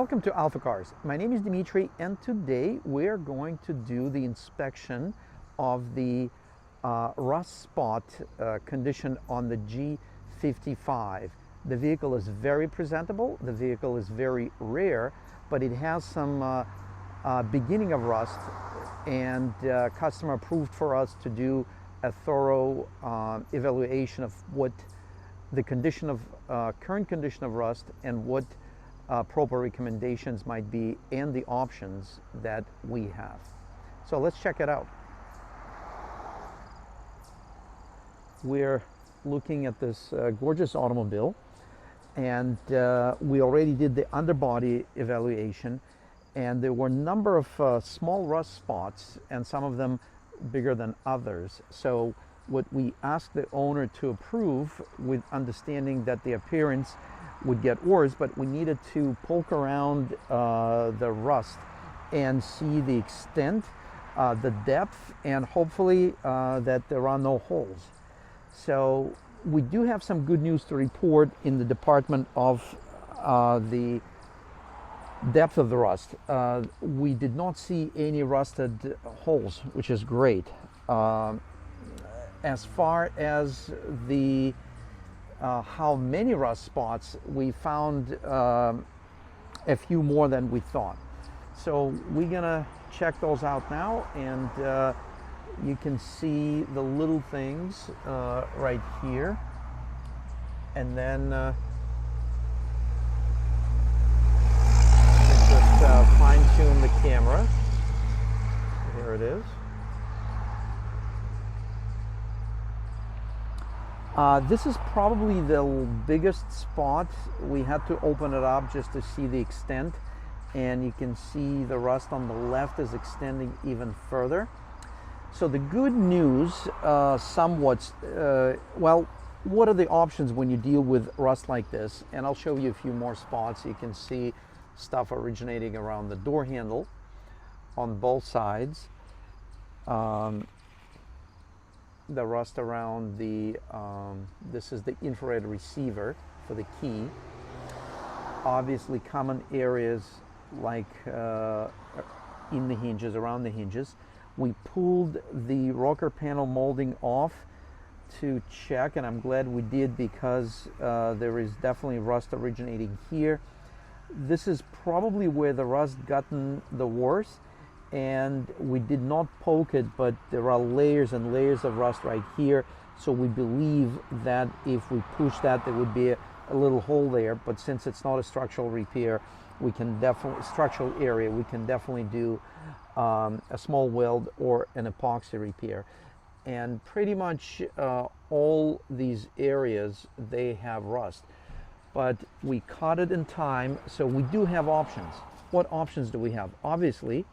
Welcome to AlphaCars. My name is Dimitri, and today we're going to do the inspection of the rust spot condition on the G55. The vehicle is very presentable, the vehicle is very rare, but it has some beginning of rust, and customer approved for us to do a thorough evaluation of what the condition of current condition of rust and what proper recommendations might be and the options that we have. So let's check it out. We're looking at this gorgeous automobile, and we already did the underbody evaluation, and there were a number of small rust spots, and some of them bigger than others. So what we asked the owner to approve, with understanding that the appearance would get worse, but we needed to poke around the rust and see the extent, the depth, and hopefully that there are no holes. So we do have some good news to report in the department of the depth of the rust. We did not see any rusted holes, which is great. As far as the how many rust spots, we found a few more than we thought. So we're gonna check those out now, and you can see the little things right here, and then just fine-tune the camera. Here it is. This is probably the biggest spot. We had to open it up just to see the extent, and you can see the rust on the left is extending even further. So the good news, somewhat, well, what are the options when you deal with rust like this? And I'll show you a few more spots. You can see stuff originating around the door handle on both sides. The rust around the, this is the infrared receiver for the key. Obviously common areas like in the hinges, around the hinges. We pulled the rocker panel molding off to check, and I'm glad we did, because there is definitely rust originating here. This is probably where the rust gotten the worst, and we did not poke it, but there are layers and layers of rust right here. So we believe that if we push that, there would be a little hole there. But since it's not a structural repair, we can definitely, structural area, we can definitely do a small weld or an epoxy repair. And pretty much all these areas, they have rust. But we caught it in time, so we do have options. What options do we have? Obviously,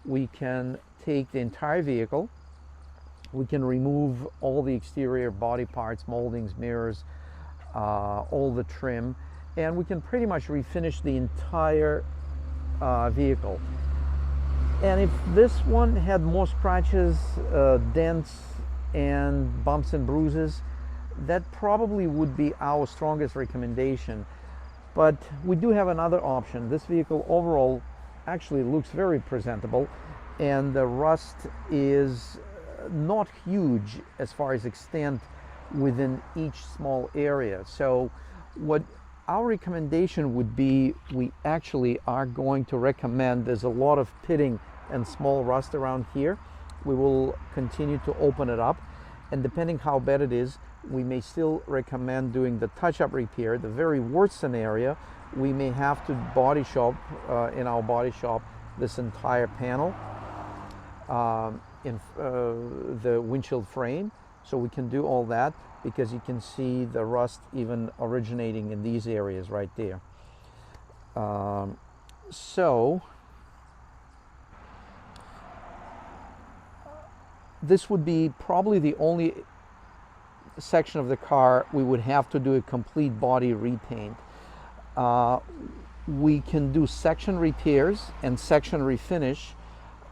we can take the entire vehicle, we can remove all the exterior body parts, moldings, mirrors, all the trim, and we can pretty much refinish the entire vehicle. And if this one had more scratches, dents, and bumps and bruises, that probably would be our strongest recommendation. But we do have another option. This vehicle overall actually looks very presentable, and the rust is not huge as far as extent within each small area. So what our recommendation would be, we actually are going to recommend, there's a lot of pitting and small rust around here. We will continue to open it up, and depending how bad it is, we may still recommend doing the touch-up repair. The very worst scenario, we may have to body shop, in our body shop, this entire panel in the windshield frame. So we can do all that, because you can see the rust even originating in these areas right there. So this would be probably the only section of the car we would have to do a complete body repaint. We can do section repairs and section refinish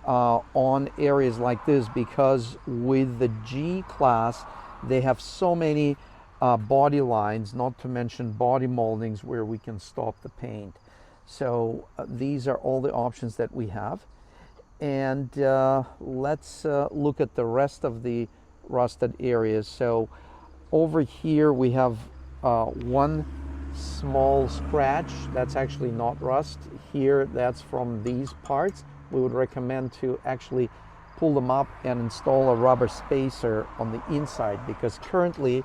on areas like this, because with the G class, they have so many body lines, not to mention body moldings, where we can stop the paint. So these are all the options that we have. And let's look at the rest of the rusted areas. So over here we have one small scratch. That's actually not rust. Here, that's from these parts. We would recommend to actually pull them up and install a rubber spacer on the inside, because currently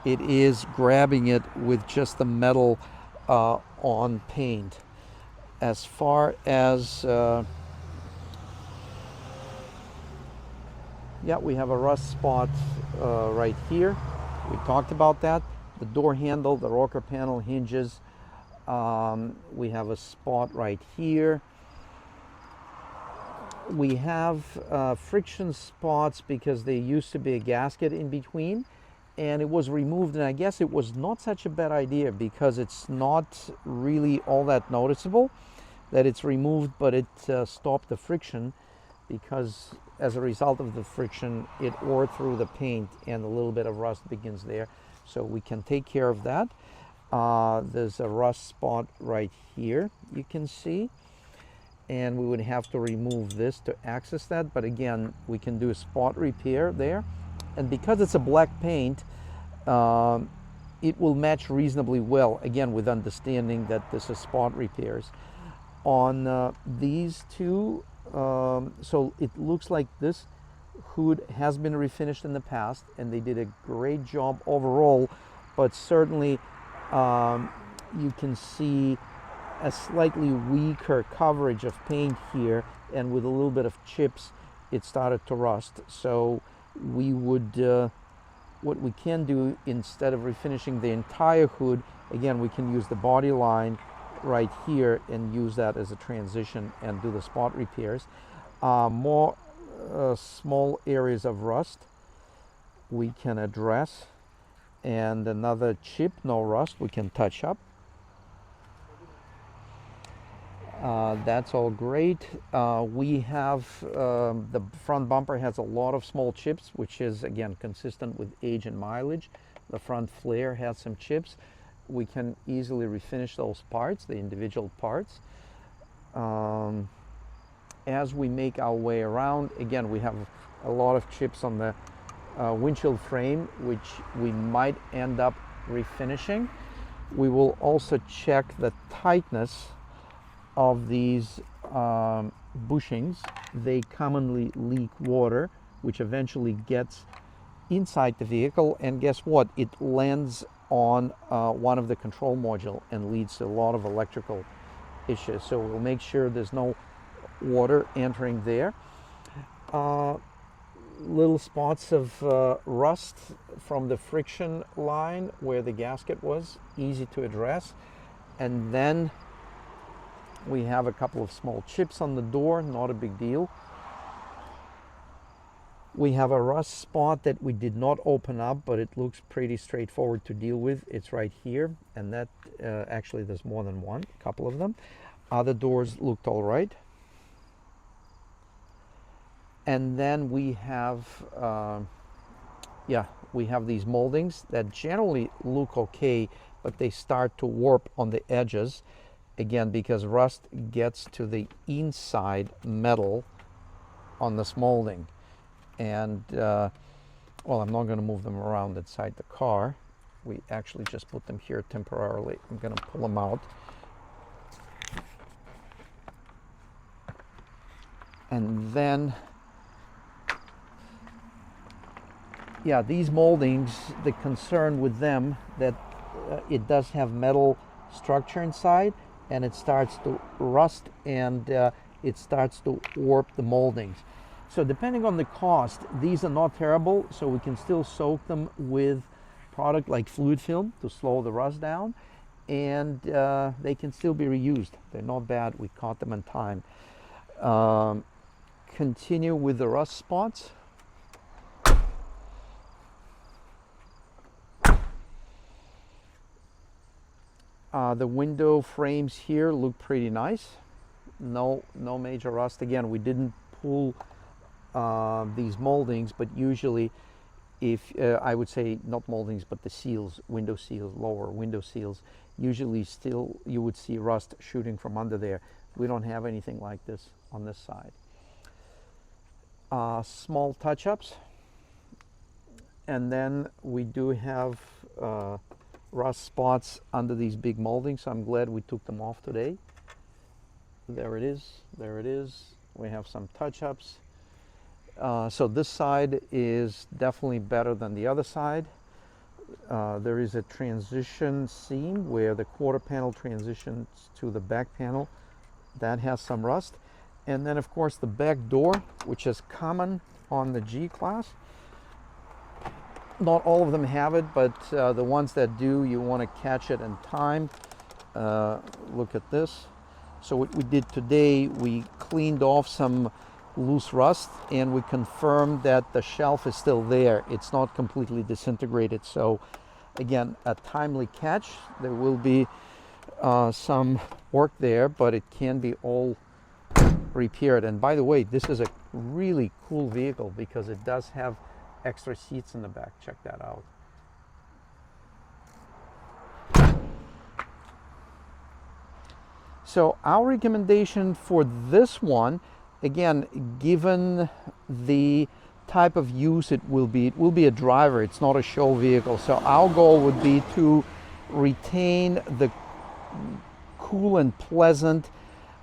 it is grabbing it with just the metal on paint. As far as yeah, we have a rust spot right here. We talked about that. The door handle, the rocker panel hinges. We have a spot right here. We have friction spots because there used to be a gasket in between, and it was removed, and I guess it was not such a bad idea because it's not really all that noticeable that it's removed, but it stopped the friction, because as a result of the friction it wore through the paint and a little bit of rust begins there. So we can take care of that. There's a rust spot right here, you can see, and we would have to remove this to access that, but again, we can do a spot repair there. And because it's a black paint, it will match reasonably well, again, with understanding that this is spot repairs. On these two, so it looks like this hood has been refinished in the past, and they did a great job overall, but certainly you can see a slightly weaker coverage of paint here, and with a little bit of chips it started to rust. So we would what we can do, instead of refinishing the entire hood, again, we can use the body line right here and use that as a transition and do the spot repairs. More small areas of rust we can address, and another chip, no rust, we can touch up. That's all great. We have the front bumper has a lot of small chips, which is again consistent with age and mileage. The front flare has some chips. We can easily refinish those parts, the individual parts. As we make our way around, again, we have a lot of chips on the windshield frame, which we might end up refinishing. We will also check the tightness of these bushings. They commonly leak water, which eventually gets inside the vehicle, and guess what? It lands on one of the control module and leads to a lot of electrical issues. So we'll make sure there's no water entering there. Little spots of rust from the friction line where the gasket was, easy to address. And then we have a couple of small chips on the door, not a big deal. We have a rust spot that we did not open up, but it looks pretty straightforward to deal with. It's right here, and that actually there's more than one, a couple of them. Other doors looked all right. And then we have, we have these moldings that generally look okay, but they start to warp on the edges. Again, because rust gets to the inside metal on this molding. And, well, I'm not going to move them around inside the car. We actually just put them here temporarily. I'm going to pull them out. And then, yeah, these moldings, the concern with them that it does have metal structure inside, and it starts to rust, and it starts to warp the moldings. So depending on the cost, these are not terrible, so we can still soak them with product like fluid film to slow the rust down, and they can still be reused. They're not bad. We caught them in time. Continue with the rust spots. The window frames here look pretty nice. No major rust. Again, we didn't pull these moldings, but usually if I would say not moldings, but the seals, window seals, lower window seals, usually still you would see rust shooting from under there. We don't have anything like this on this side. Small touch-ups, and then we do have rust spots under these big moldings, so I'm glad we took them off today. There it is, there it is. We have some touch-ups. So this side is definitely better than the other side. There is a transition seam where the quarter panel transitions to the back panel. That has some rust. And then of course the back door, which is common on the G class. Not all of them have it, but the ones that do, you want to catch it in time. Look at this. So what we did today, we cleaned off some loose rust and we confirmed that the shelf is still there. It's not completely disintegrated. So again, a timely catch. There will be some work there, but it can be all repaired. And by the way, this is a really cool vehicle because it does have extra seats in the back. Check that out. So our recommendation for this one, again, given the type of use it will be a driver, it's not a show vehicle. So our goal would be to retain the cool and pleasant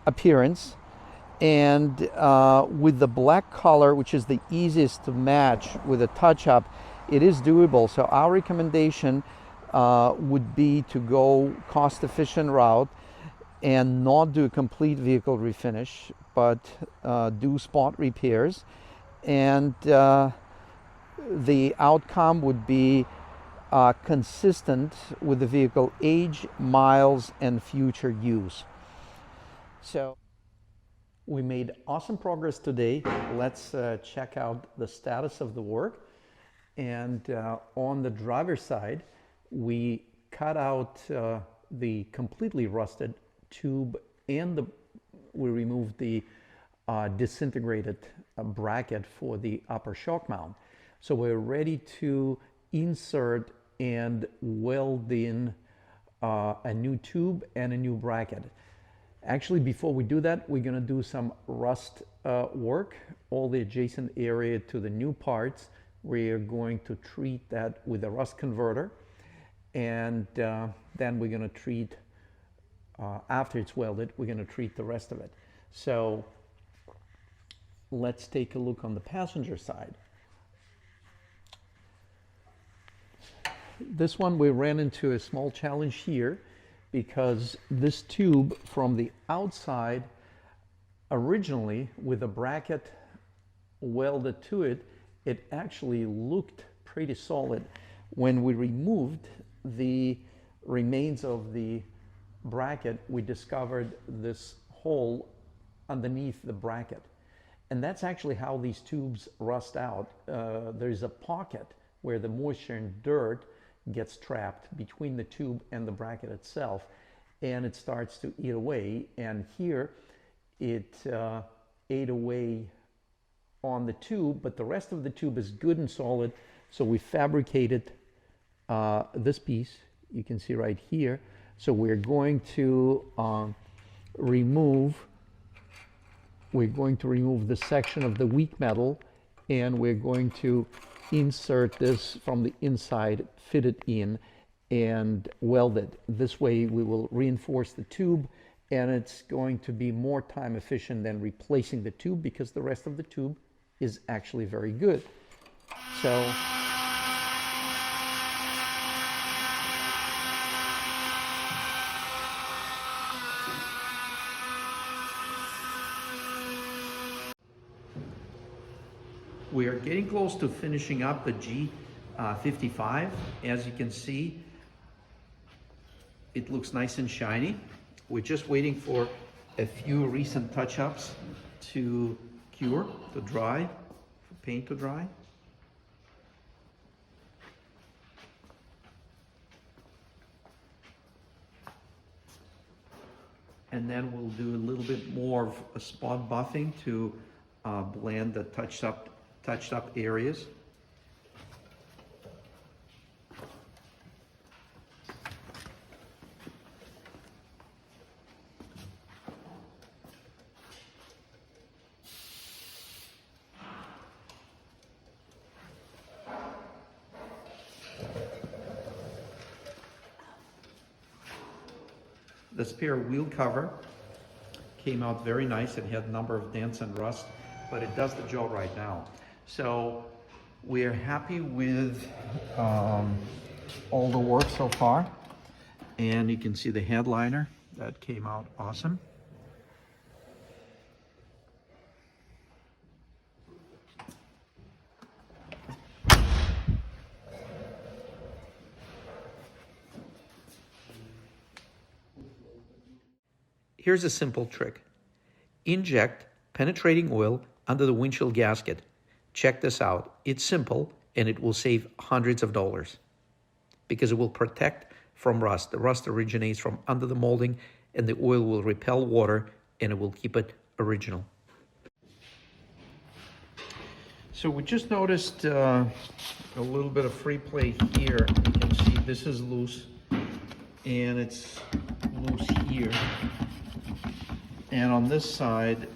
appearance, and with the black color, which is the easiest to match with a touch-up, it is doable. So our recommendation would be to go cost-efficient route and not do a complete vehicle refinish, but do spot repairs. And the outcome would be consistent with the vehicle age, miles, and future use. So we made awesome progress today. Let's check out the status of the work. And on the driver's side, we cut out the completely rusted tube, and we removed the disintegrated bracket for the upper shock mount. So we're ready to insert and weld in a new tube and a new bracket. Actually, before we do that, we're going to do some rust work. All the adjacent area to the new parts, we're going to treat that with a rust converter, and then we're going to treat, after it's welded, we're going to treat the rest of it. So let's take a look on the passenger side. This one, we ran into a small challenge here because this tube from the outside, originally with a bracket welded to it, it actually looked pretty solid. When we removed the remains of the bracket, we discovered this hole underneath the bracket. And that's actually how these tubes rust out. There's a pocket where the moisture and dirt gets trapped between the tube and the bracket itself, and it starts to eat away. And here it ate away on the tube, but the rest of the tube is good and solid. So we fabricated this piece, you can see right here. So we're going to remove the section of the weak metal, and we're going to insert this from the inside, fit it in, and weld it. This way we will reinforce the tube, and it's going to be more time efficient than replacing the tube because the rest of the tube is actually very good. So we are getting close to finishing up the G55. As you can see, it looks nice and shiny. We're just waiting for a few recent touch-ups to cure, to dry, for paint to dry. And then we'll do a little bit more of a spot buffing to blend the touched up areas. The spare wheel cover came out very nice. It had a number of dents and rust, but it does the job right now. So we're happy with all the work so far. And you can see the headliner, that came out awesome. Here's a simple trick. Inject penetrating oil under the windshield gasket. Check this out. It's simple and it will save hundreds of dollars because it will protect from rust. The rust originates from under the molding and the oil will repel water and it will keep it original. So we just noticed a little bit of free play here. You can see this is loose and it's loose here. And on this side,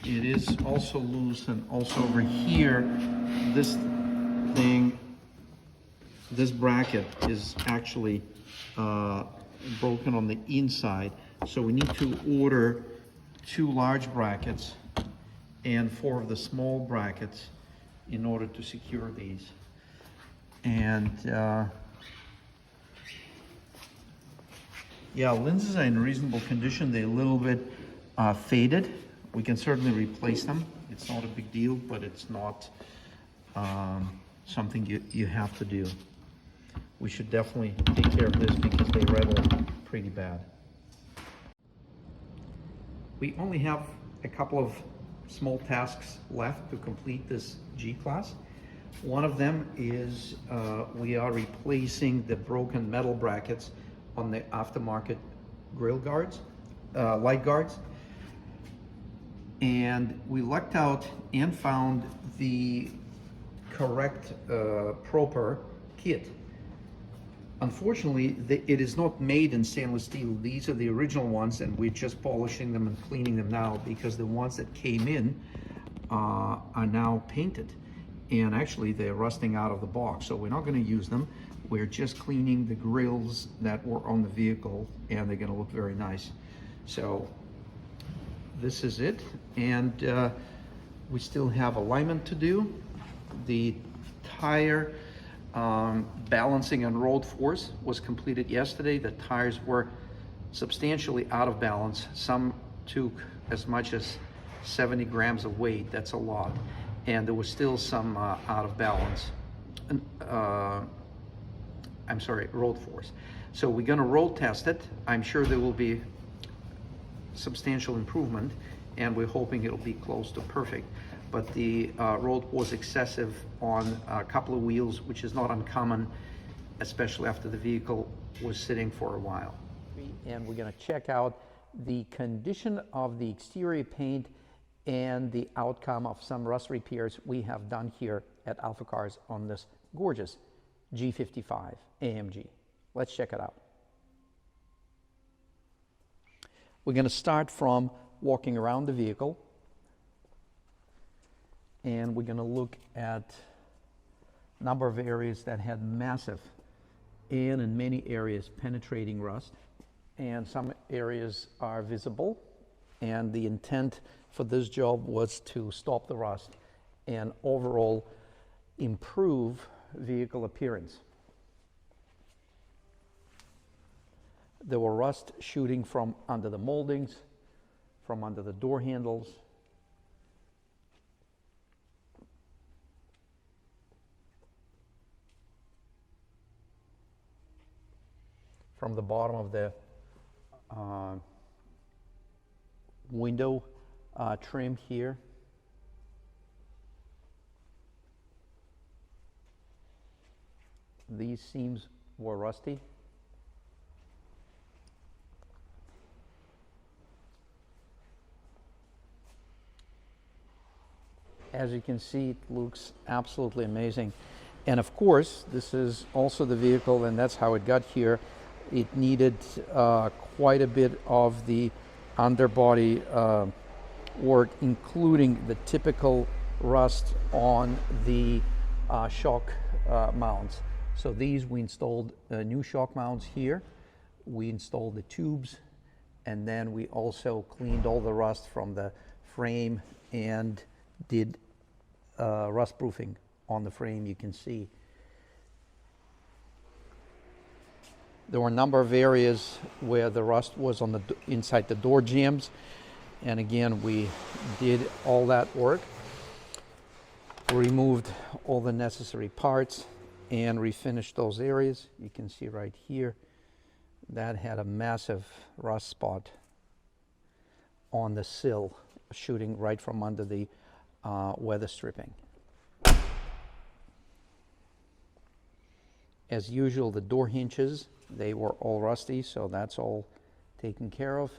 it is also loose, and also over here, this thing, this bracket is actually broken on the inside. So we need to order 2 large brackets and 4 of the small brackets in order to secure these. And yeah, lenses are in reasonable condition. They're a little bit faded. We can certainly replace them. It's not a big deal, but it's not something you have to do. We should definitely take care of this because they rattle pretty bad. We only have a couple of small tasks left to complete this G-Class. One of them is we are replacing the broken metal brackets on the aftermarket grill guards, light guards. And we lucked out and found the correct proper kit. Unfortunately, it is not made in stainless steel. These are the original ones, and we're just polishing them and cleaning them now because the ones that came in are now painted. And actually, they're rusting out of the box, so we're not going to use them. We're just cleaning the grills that were on the vehicle, and they're going to look very nice. So this is it, and we still have alignment to do. The tire balancing and road force was completed yesterday. The tires were substantially out of balance. Some took as much as 70 grams of weight. That's a lot. And there was still some out of balance. I'm sorry, road force. So we're gonna road test it. I'm sure there will be substantial improvement, and we're hoping it'll be close to perfect. But the road was excessive on a couple of wheels, which is not uncommon, especially after the vehicle was sitting for a while. And we're gonna check out the condition of the exterior paint and the outcome of some rust repairs we have done here at AlphaCars on this gorgeous G55 AMG. Let's check it out. We're going to start from walking around the vehicle, and we're going to look at a number of areas that had massive and in many areas penetrating rust, and some areas are visible, and the intent for this job was to stop the rust and overall improve vehicle appearance. There were rust shooting from under the moldings, from under the door handles. From the bottom of the window trim here. These seams were rusty. As you can see, it looks absolutely amazing. And of course, this is also the vehicle, and that's how it got here. It needed quite a bit of the underbody work, including the typical rust on the shock mounts. So these, we installed new shock mounts here. we installed the tubes, and then we also cleaned all the rust from the frame and did rust proofing on the frame. You can see there were a number of areas where the rust was on the inside the door jambs, and again we did all that work, removed all the necessary parts and refinished those areas. You can see right here that had a massive rust spot on the sill shooting right from under the weather stripping. As usual, the door hinges, they were all rusty, so that's all taken care of.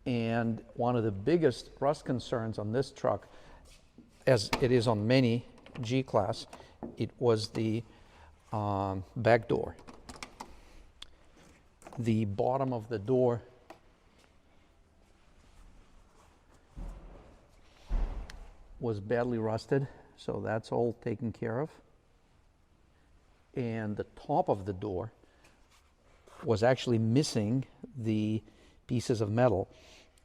And one of the biggest rust concerns on this truck, as it is on many G-Class, it was the back door. The bottom of the door was badly rusted, so that's all taken care of. And the top of the door was actually missing the pieces of metal.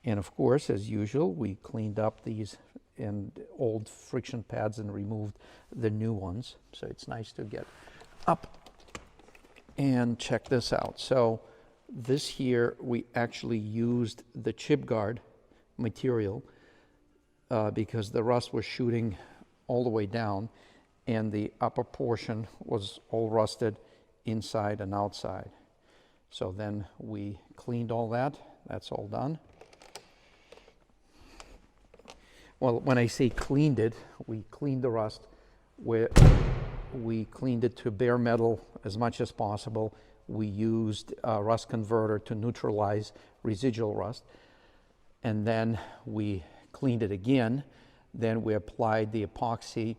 And of course, as usual, we cleaned up these and old friction pads and removed the new ones. So it's nice to get up and check this out. So this here, we actually used the chip guard material because the rust was shooting all the way down, and the upper portion was all rusted inside and outside. So then we cleaned all that. That's all done. Well, when I say cleaned it, we cleaned the rust. We cleaned it to bare metal as much as possible. We used a rust converter to neutralize residual rust. And then we cleaned it again. Then we applied the epoxy.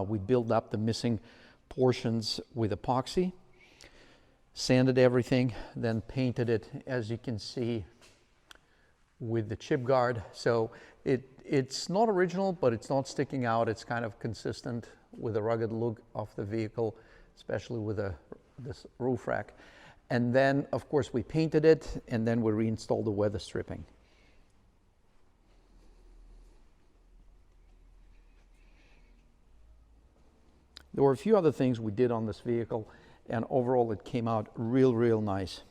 We built up the missing portions with epoxy, sanded everything, then painted it, as you can see, with the chip guard. So it's not original, but it's not sticking out. It's kind of consistent with the rugged look of the vehicle, especially with this roof rack. And then, of course, we painted it, and then we reinstalled the weather stripping. There were a few other things we did on this vehicle, and overall it came out real nice.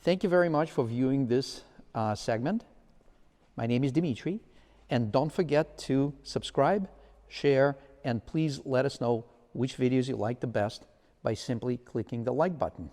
Thank you very much for viewing this segment. My name is Dimitri, and don't forget to subscribe, share, and please let us know which videos you like the best by simply clicking the like button.